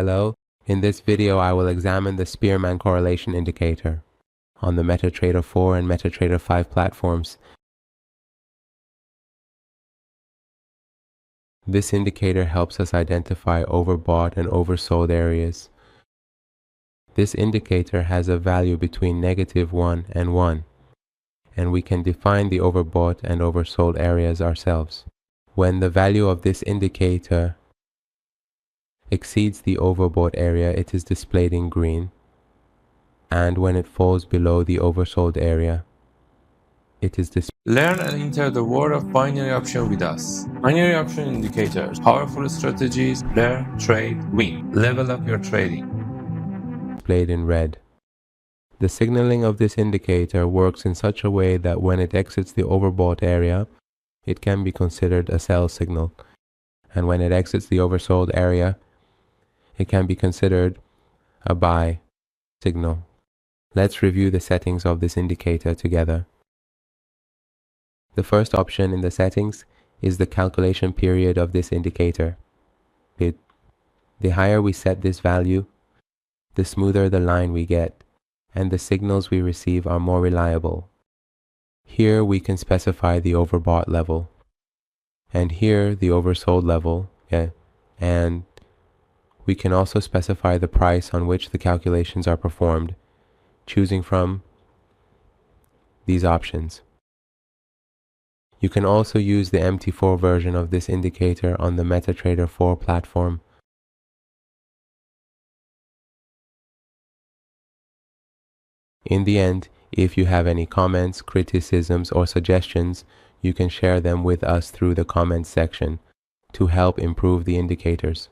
Hello, in this video I will examine the Spearman Correlation indicator on the MetaTrader 4 and MetaTrader 5 platforms. This indicator helps us identify overbought and oversold areas. This indicator has a value between -1 and 1, and we can define the overbought and oversold areas ourselves. When the value of this indicator exceeds the overbought area, it is displayed in green, and when it falls below the oversold area, it is displayed. Learn and enter the world of binary option with us. Binary option indicators, powerful strategies, learn, trade, win. Level up your trading. Displayed in red. The signaling of this indicator works in such a way that when it exits the overbought area, it can be considered a sell signal, and when it exits the oversold area, it can be considered a buy signal. Let's review the settings of this indicator together. The first option in the settings is the calculation period of this indicator. The higher we set this value, the smoother the line we get, and the signals we receive are more reliable. Here we can specify the overbought level, and here the oversold level, and we can also specify the price on which the calculations are performed, choosing from these options. You can also use the MT4 version of this indicator on the MetaTrader 4 platform. In the end, if you have any comments, criticisms, or suggestions, you can share them with us through the comments section to help improve the indicators.